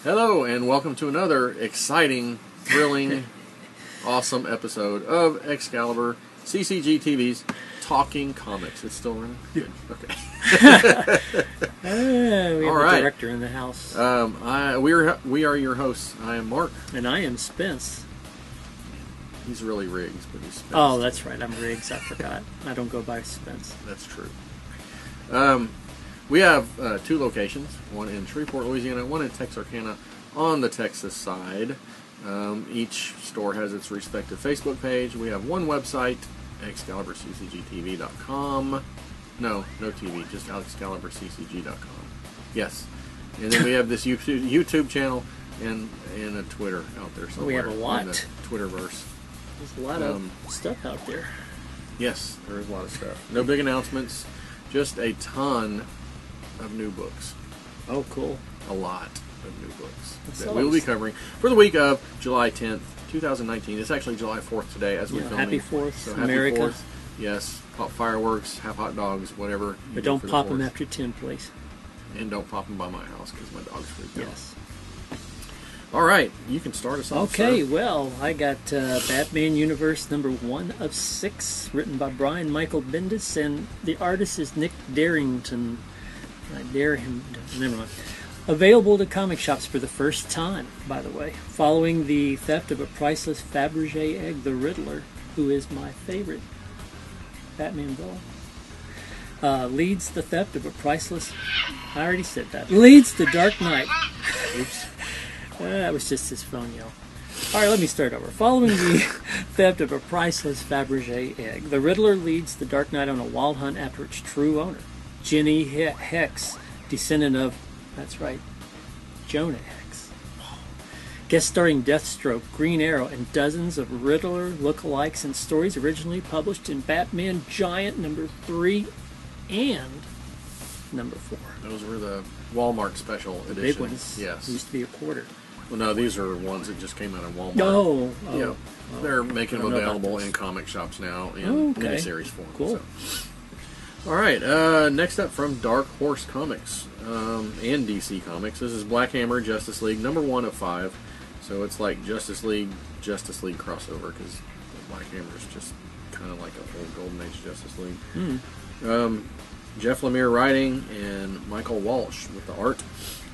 Hello, and welcome to another exciting, thrilling, awesome episode of Excalibur CCG TV's Talking Comics. It's still running? Good. Okay. We have a director in the house. We are your hosts. I am Mark. And I am Spence. He's really Riggs, but he's Spence. Oh, that's right. I'm Riggs. I forgot. I don't go by Spence. That's true. We have two locations, one in Shreveport, Louisiana, one in Texarkana on the Texas side. Each store has its respective Facebook page. We have one website, ExcaliburCCGTV.com. No TV, just ExcaliburCCG.com. Yes. And then we have this YouTube channel and a Twitter out there somewhere. We have a lot. In the Twitterverse. There's a lot of stuff out there. Yes, there is a lot of stuff. No big announcements, just a ton of new books. Oh, cool. A lot of new books that we will be covering for the week of July 10th, 2019. It's actually July 4th today as we're filming. Happy 4th, so America. Happy 4th. Yes, pop fireworks, have hot dogs, whatever. But don't pop them after 10, please. And don't pop them by my house because my dog's freaked out. Yes. All right, you can start us off. Okay, sir. well, I got Batman Universe number 1 of 6, written by Brian Michael Bendis, and the artist is Nick Darrington. I dare him to, never mind. Available to comic shops for the first time, by the way. Following the theft of a priceless Fabergé egg, the Riddler, who is my favorite Batman villain, leads the theft of a priceless... I already said that. Leads the Dark Knight. Oops. That was just his phone yell. Alright, let me start over. Following the theft of a priceless Fabergé egg, the Riddler leads the Dark Knight on a wild hunt after its true owner, Ginny Hex, descendant of, that's right, Jonah Hex. Guest starring Deathstroke, Green Arrow, and dozens of Riddler lookalikes and stories originally published in Batman Giant number 3 and number 4. Those were the Walmart special editions. Big ones. Yes. Used to be a quarter. Well, no, these are ones that just came out of Walmart. Oh. Yeah. They're making them available in comic shops now in miniseries form. Cool. So. All right, next up from Dark Horse Comics and DC Comics. This is Black Hammer Justice League, number 1 of 5. So it's like Justice League crossover, because Black Hammer is just kind of like a whole Golden Age Justice League. Jeff Lemire writing and Michael Walsh with the art.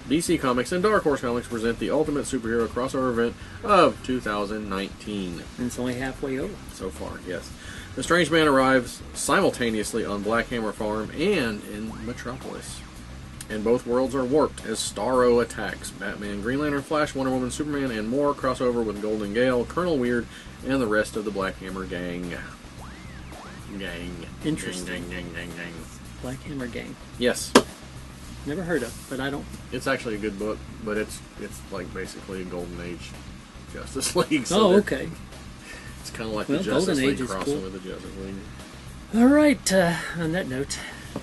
DC Comics and Dark Horse Comics present the ultimate superhero crossover event of 2019. And it's only halfway over. So far, yes. The Strange Man arrives simultaneously on Black Hammer Farm and in Metropolis. And both worlds are warped as Starro attacks. Batman, Green Lantern, Flash, Wonder Woman, Superman, and more crossover with Golden Gale, Colonel Weird, and the rest of the Black Hammer gang. Interesting. Gang. Black Hammer Gang. Yes. Never heard of, but I don't... It's actually a good book, but it's like basically a Golden Age Justice League. So okay. It's kind of like the Justice Golden League Age crossing cool. with the Justice League. All right, on that note,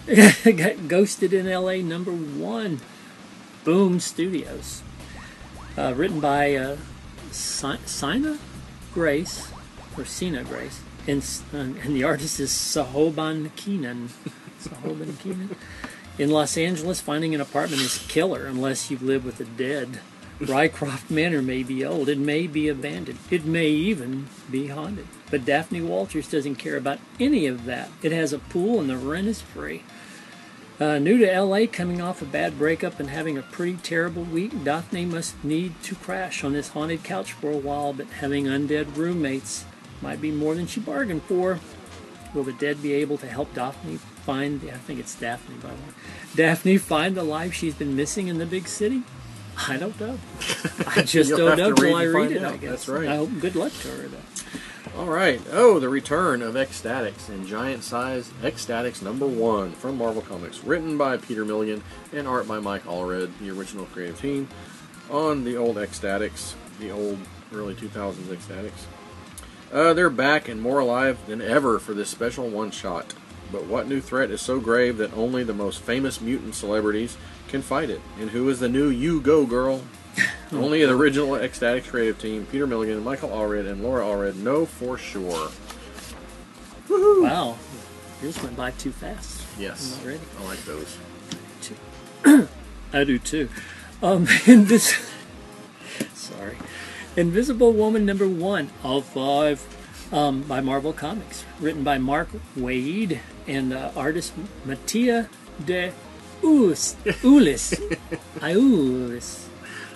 got Ghosted in L.A. number 1. Boom Studios. Written by Sina Grace, and the artist is Sahoban Keenan. In Los Angeles, finding an apartment is killer unless you live with the dead. Rycroft Manor may be old, it may be abandoned, it may even be haunted. But Daphne Walters doesn't care about any of that. It has a pool and the rent is free. New to LA, coming off a bad breakup and having a pretty terrible week, Daphne must need to crash on this haunted couch for a while, but having undead roommates might be more than she bargained for. Will the dead be able to help Daphne find, I think it's Daphne by the way, Daphne find the life she's been missing in the big city? I don't know. I just don't know until I read it, I guess. That's right. I hope good luck to her, though. All right. Oh, the return of Ecstatics in giant size Ecstatics number 1 from Marvel Comics. Written by Peter Milligan and art by Mike Allred, the original creative team, on the old Ecstatics, the old early 2000s Ecstatics. They're back and more alive than ever for this special one-shot. But what new threat is so grave that only the most famous mutant celebrities can fight it? And who is the new You Go Girl? Only the original Ecstatic creative team, Peter Milligan, Michael Allred, and Laura Allred, know for sure. Woohoo! Wow, yours went by too fast. Yes, I'm not ready. I like those. I do too. In this Invisible Woman number 1 of 5 by Marvel Comics. Written by Mark Waid and artist Mattia de Ulis.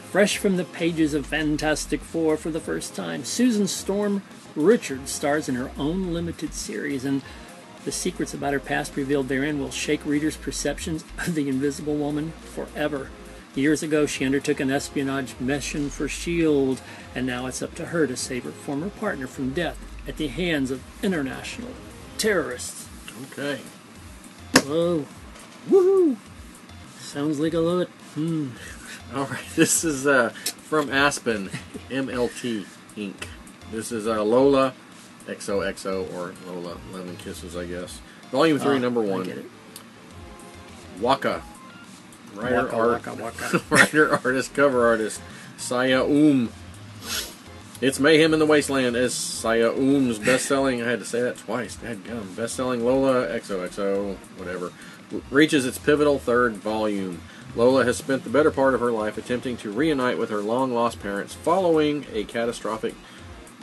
Fresh from the pages of Fantastic Four for the first time, Susan Storm Richards stars in her own limited series, and the secrets about her past revealed therein will shake readers' perceptions of the Invisible Woman forever. Years ago, she undertook an espionage mission for S.H.I.E.L.D., and now it's up to her to save her former partner from death at the hands of international terrorists. Okay. Whoa. Woohoo! Sounds like a lot. All right. This is from Aspen, MLT Inc. This is Lola XOXO, or Lola 11 Kisses, I guess. Volume 3, number 1. I get it. Waka. Waka. Writer, artist, cover artist, Saya It's Mayhem in the Wasteland as Saya best-selling, I had to say that twice, dadgum, best-selling Lola XOXO, whatever, reaches its pivotal 3rd volume. Lola has spent the better part of her life attempting to reunite with her long-lost parents following a catastrophic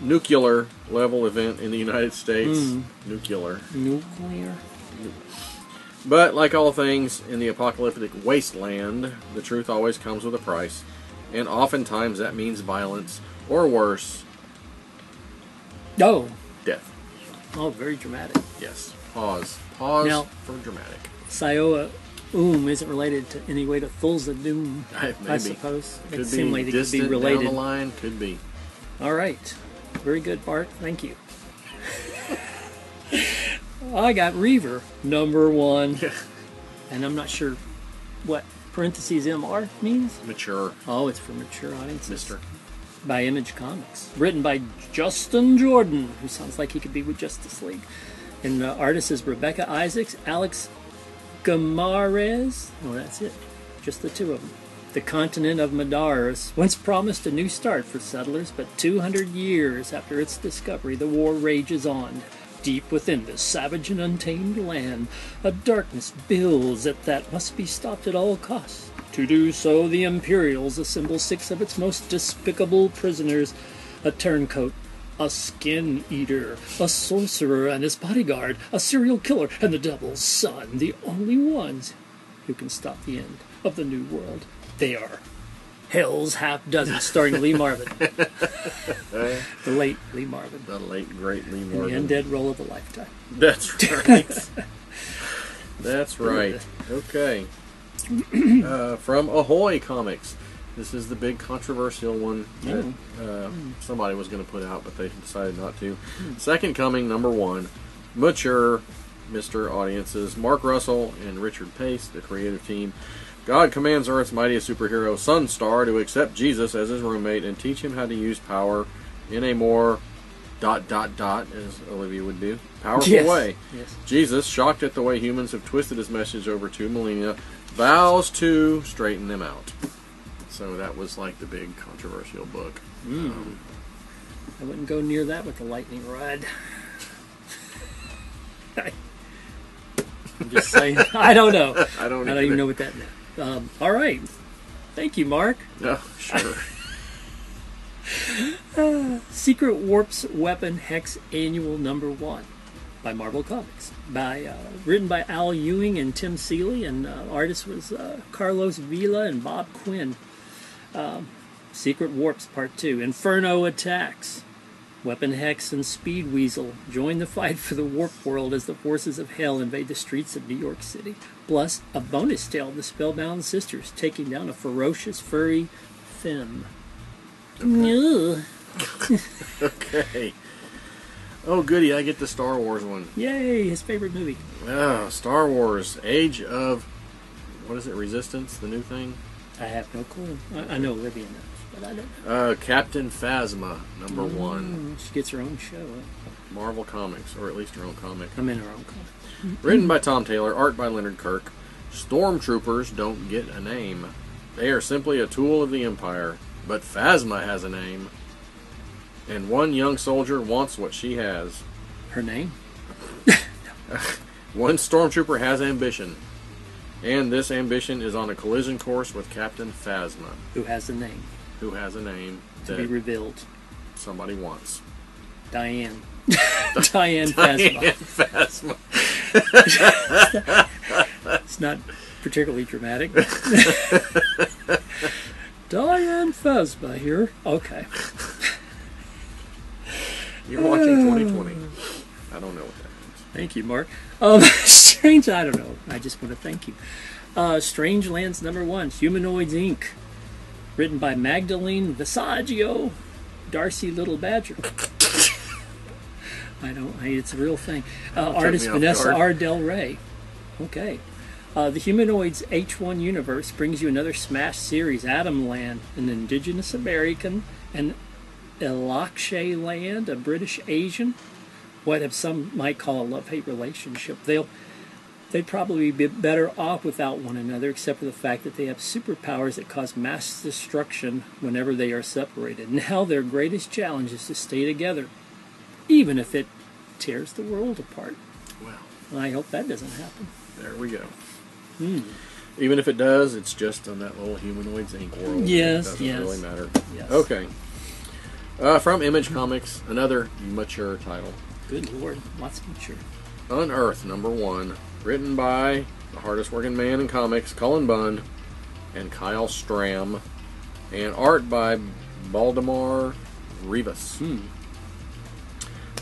nuclear-level event in the United States. Nuclear. But, like all things in the apocalyptic wasteland, the truth always comes with a price. And oftentimes that means violence, or worse, Oh. death. Oh, very dramatic. Yes. Pause. Pause Now, for dramatic. Sioa isn't related to any way to Thulsa Doom, Maybe. I suppose. Could It seemed like be they could distant be related. down the line. Could be. All right. Very good, Bart. Thank you. I got Reaver, number 1. And I'm not sure what parentheses MR means. Mature. Oh, it's for mature audiences. Mister. By Image Comics. Written by Justin Jordan, who sounds like he could be with Justice League. And the artist is Rebecca Isaacs, Alex Gamarez. Oh, that's it. Just the two of them. The continent of Madaris once promised a new start for settlers, but 200 years after its discovery, the war rages on. Deep within this savage and untamed land, a darkness builds that must be stopped at all costs. To do so, the Imperials assemble 6 of its most despicable prisoners, a turncoat, a skin eater, a sorcerer and his bodyguard, a serial killer, and the Devil's Son, the only ones who can stop the end of the New World. They are Hell's Half Dozen, starring Lee Marvin. The late Lee Marvin. The late, great Lee Marvin. In the undead role of a lifetime. That's right. That's right. Okay. From Ahoy Comics. This is the big controversial one that somebody was going to put out, but they decided not to. Second Coming, number 1. Mature, Mr. Audiences. Mark Russell and Richard Pace, the creative team. God commands Earth's mightiest superhero, Sunstar, to accept Jesus as his roommate and teach him how to use power in a more ... as Olivia would do, powerful way. Yes. Jesus, shocked at the way humans have twisted his message over 2 millennia, vows to straighten them out. So that was like the big controversial book. I wouldn't go near that with a lightning rod. I'm just saying. I don't know. I don't even know what that meant. All right. Thank you, Mark. Oh, sure. Secret Warp's Weapon Hex Annual number 1 by Marvel Comics. Written by Al Ewing and Tim Seeley, and artist was Carlos Vila and Bob Quinn. Secret Warps Part 2. Inferno attacks. Weapon Hex and Speed Weasel join the fight for the Warp World as the forces of hell invade the streets of New York City. Plus, a bonus tale of the Spellbound Sisters taking down a ferocious furry femme. Okay. Okay. Oh, goody, I get the Star Wars one. Yay, his favorite movie. Oh, Star Wars, Age of... What is it, Resistance, the new thing? I have no clue. I know Olivia knows, but I don't know. Captain Phasma, number 1. She gets her own show. Marvel Comics, or at least her own comic. I'm in her own comic. Written by Tom Taylor, art by Leonard Kirk. Stormtroopers don't get a name. They are simply a tool of the Empire. But Phasma has a name. And one young soldier wants what she has. Her name? One stormtrooper has ambition. And this ambition is on a collision course with Captain Phasma. Who has a name? who has a name to be that revealed. somebody wants. Diane. Diane Phasma. Diane Phasma. It's not particularly dramatic. Diane Phasma here. Okay. You're watching 2020. I don't know what that means. Thank you, Mark. Strange, I don't know. I just want to thank you. Strange Lands #1, Humanoids Inc. Written by Magdalene Visaggio, Darcy Little Badger. It's a real thing. Artist Vanessa R. Del Rey. Okay. The Humanoids H1 universe brings you another smash series, Adam Land, an indigenous American, an Elakshe land, a British Asian, what some might call a love-hate relationship. They'd probably be better off without one another, except for the fact that they have superpowers that cause mass destruction whenever they are separated. Now their greatest challenge is to stay together, even if it tears the world apart. Well, I hope that doesn't happen. there we go. Even if it does, it's just on that little Humanoids Inc. world. Yes, It doesn't yes. really matter. Yes. Okay. From Image Comics, another mature title. Good Lord, lots of mature. Unearth #1, written by the hardest working man in comics, Cullen Bunn, and Kyle Stram, and art by Baldemar Rivas.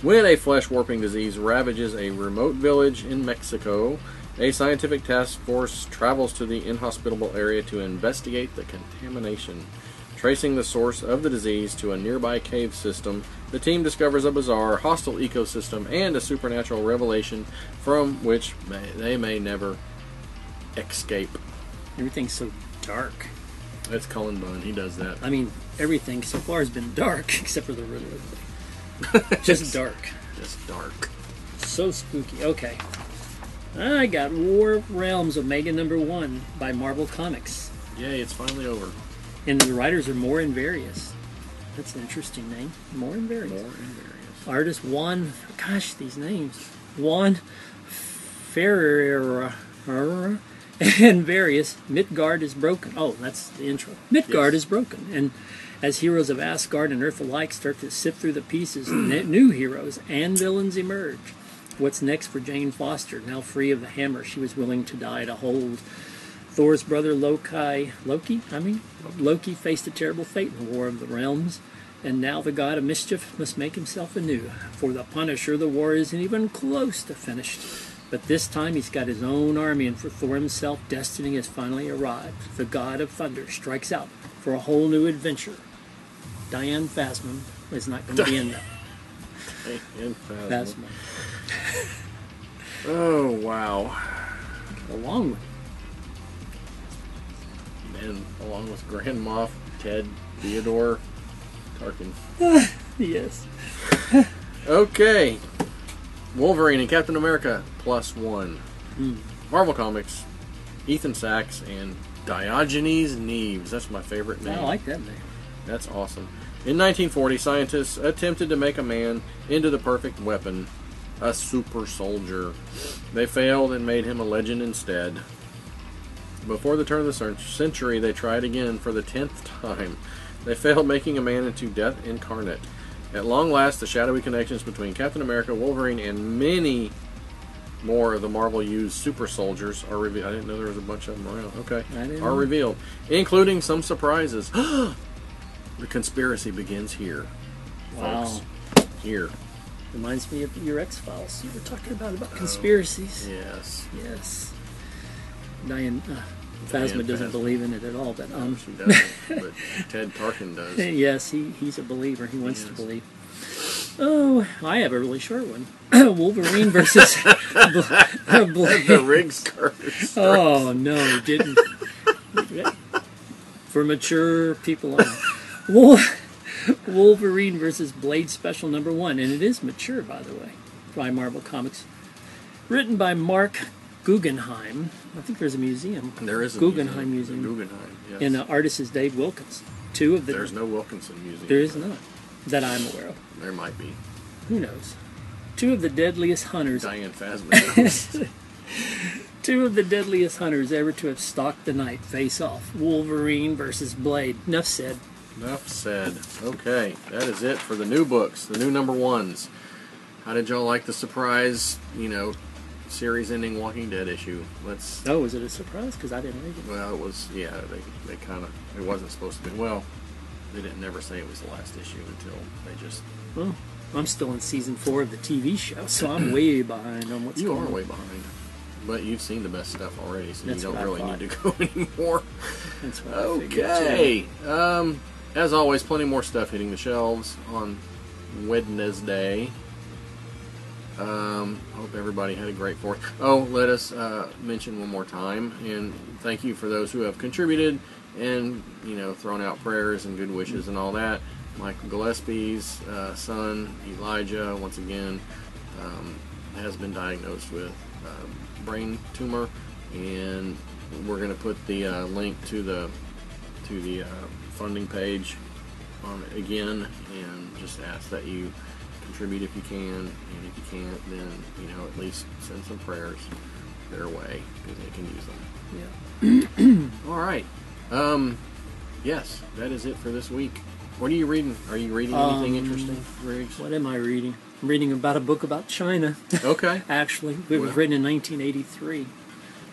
When a flesh-warping disease ravages a remote village in Mexico, a scientific task force travels to the inhospitable area to investigate the contamination. Tracing the source of the disease to a nearby cave system, the team discovers a bizarre, hostile ecosystem and a supernatural revelation from which they may never escape. Everything's so dark. That's Cullen Bunn. He does that. I mean, everything so far has been dark, except for the Riddler. Just dark. Just dark. So spooky. Okay. I got War of Realms Omega #1 by Marvel Comics. Yay, it's finally over. And the writers are Moore and Various. That's an interesting name. Moore and Various. More and various. Artist Juan, gosh, these names. Juan Ferreira and Various. Midgard is broken. Oh, that's the intro. Midgard is broken. And as heroes of Asgard and Earth alike start to sift through the pieces, new heroes and villains emerge. What's next for Jane Foster? Now free of the hammer she was willing to die to hold. Thor's brother Loki faced a terrible fate in the War of the Realms, and now the god of mischief must make himself anew. For the Punisher, the war isn't even close to finished. But this time he's got his own army, and for Thor himself, destiny has finally arrived. The god of thunder strikes out for a whole new adventure. Diane Phasma is not going to be in that. And Phasma. Oh, wow. Along with And along with Grand Moff, Ted, Theodore, Tarkin. yes. Okay. Wolverine and Captain America +1. Marvel Comics, Ethan Sachs and Diogenes Neves. That's my favorite name. I like that name. That's awesome. In 1940, scientists attempted to make a man into the perfect weapon, a super soldier. They failed and made him a legend instead. Before the turn of the century, they tried again for the 10th time. They failed, making a man into death incarnate. At long last, the shadowy connections between Captain America, Wolverine, and many more of the Marvel used super soldiers are revealed. I didn't know there was a bunch of them around. Okay. Are revealed, including some surprises. The conspiracy begins here. Wow. Folks. Here. Reminds me of your X-Files. You were talking about conspiracies. Yes. Yes. Diane Phasma doesn't believe in it at all, but She doesn't, but Ted Tarkin does. yes, he's a believer. He wants to believe. Oh, I have a really short one. Wolverine versus Blade. The Riggs curse. Oh no, didn't. For mature people only. Wolverine versus Blade Special #1, and it is mature, by the way, by Marvel Comics. Written by Mark Guggenheim. I think there's a museum. There is a Guggenheim Museum. Guggenheim, yes. And the artist is Dave Wilkins. There's no Wilkinson Museum. There is not, that I'm aware of. There might be. Who knows? Two of the deadliest hunters. Diane Phasma. Two of the deadliest hunters ever to have stalked the night face off. Wolverine versus Blade. Enough said. Enough said. Okay, that is it for the new books, the new number ones. How did y'all like the surprise, series-ending Walking Dead issue? Oh, was it a surprise? Because I didn't read it. Well, it was. Yeah, they kind of. It wasn't supposed to be. Well, they didn't never say it was the last issue until they just. Well, I'm still in season 4 of the TV show, so I'm way behind on what's going on. You are way behind. But you've seen the best stuff already, so That's you don't what I really need thought. to go anymore. That's what I figured, Okay. As always, plenty more stuff hitting the shelves on Wednesday. Hope everybody had a great 4th. Oh, let us mention one more time, and thank you for those who have contributed and, thrown out prayers and good wishes and all that. Michael Gillespie's son, Elijah, once again, has been diagnosed with brain tumor, and we're going to put the link to the funding page on it again, and just ask that you contribute if you can, and if you can't, then at least send some prayers their way because they can use them. Yeah. All right. Yes, that is it for this week. What are you reading? Are you reading anything interesting, Riggs? What am I reading? I'm reading about a book about China. Okay. Actually, it was written in 1983.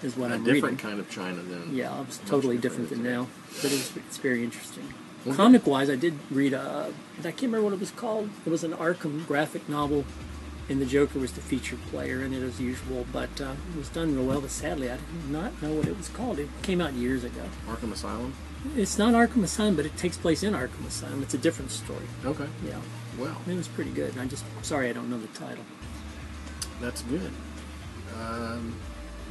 Is what I'm reading. A different kind of China then. Yeah, it's totally different than now, but it's very interesting. Okay. Comic-wise, I did read I can't remember what it was called. It was an Arkham graphic novel, and the Joker was the featured player in it as usual, but it was done real well, but sadly I did not know what it was called. It came out years ago. Arkham Asylum? It's not Arkham Asylum, but it takes place in Arkham Asylum. It's a different story. Okay. Yeah. Well. It was pretty good. Sorry I don't know the title. That's good.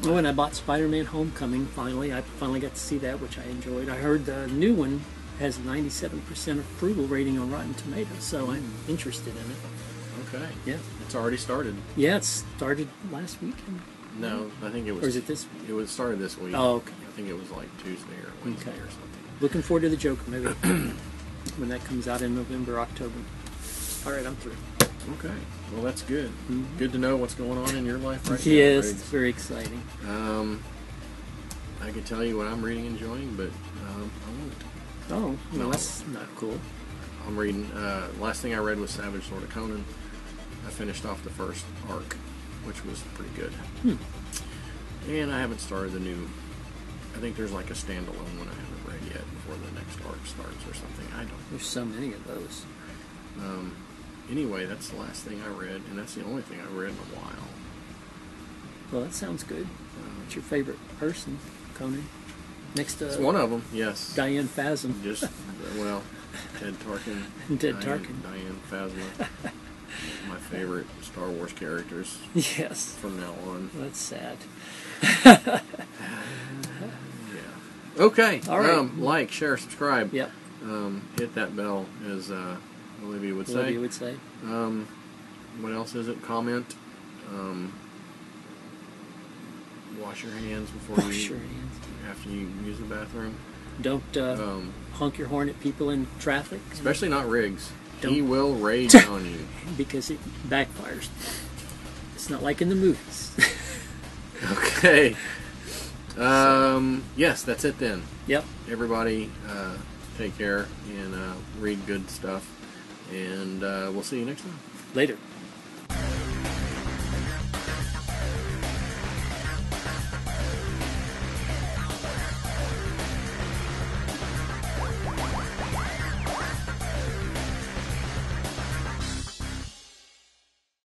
Oh, and I bought Spider-Man Homecoming, finally. I finally got to see that, which I enjoyed. I heard the new one has a 97% approval rating on Rotten Tomatoes, so I'm interested in it. Okay. Yeah. It's already started. Yeah, it started last weekend. No, I think it was... Or is it this week? It was started this week. Oh, okay. I think it was like Tuesday or Wednesday or something. Looking forward to the Joker movie when that comes out in November, October. All right, I'm through. Okay. Well, that's good. Mm-hmm. Good to know what's going on in your life right now. Yes, it's very exciting. I could tell you what I'm reading and enjoying, but I won't. Oh, no, that's not cool. I'm reading, last thing I read was Savage Sword of Conan. I finished off the first arc, which was pretty good. And I haven't started the new, I think there's like a standalone one I haven't read yet before the next arc starts or something. I don't know. There's so many of those. Anyway, that's the last thing I read, and that's the only thing I read in a while. Well, that sounds good. What's your favorite person, Conan? Next to... It's one of them, yes. Diane Phasma. Just, well, Ted Tarkin. Diane Phasma. My favorite Star Wars characters. Yes. From now on. That's sad. Yeah. Okay. All right. Like, share, subscribe. Yep. Hit that bell, as Olivia would say. What else is it? Comment. Wash your hands before after you use the bathroom. Don't honk your horn at people in traffic. Especially not Riggs. He will rage on you. Because it backfires. It's not like in the movies. Okay. Yes, that's it then. Yep. Everybody, take care and read good stuff. And we'll see you next time. Later.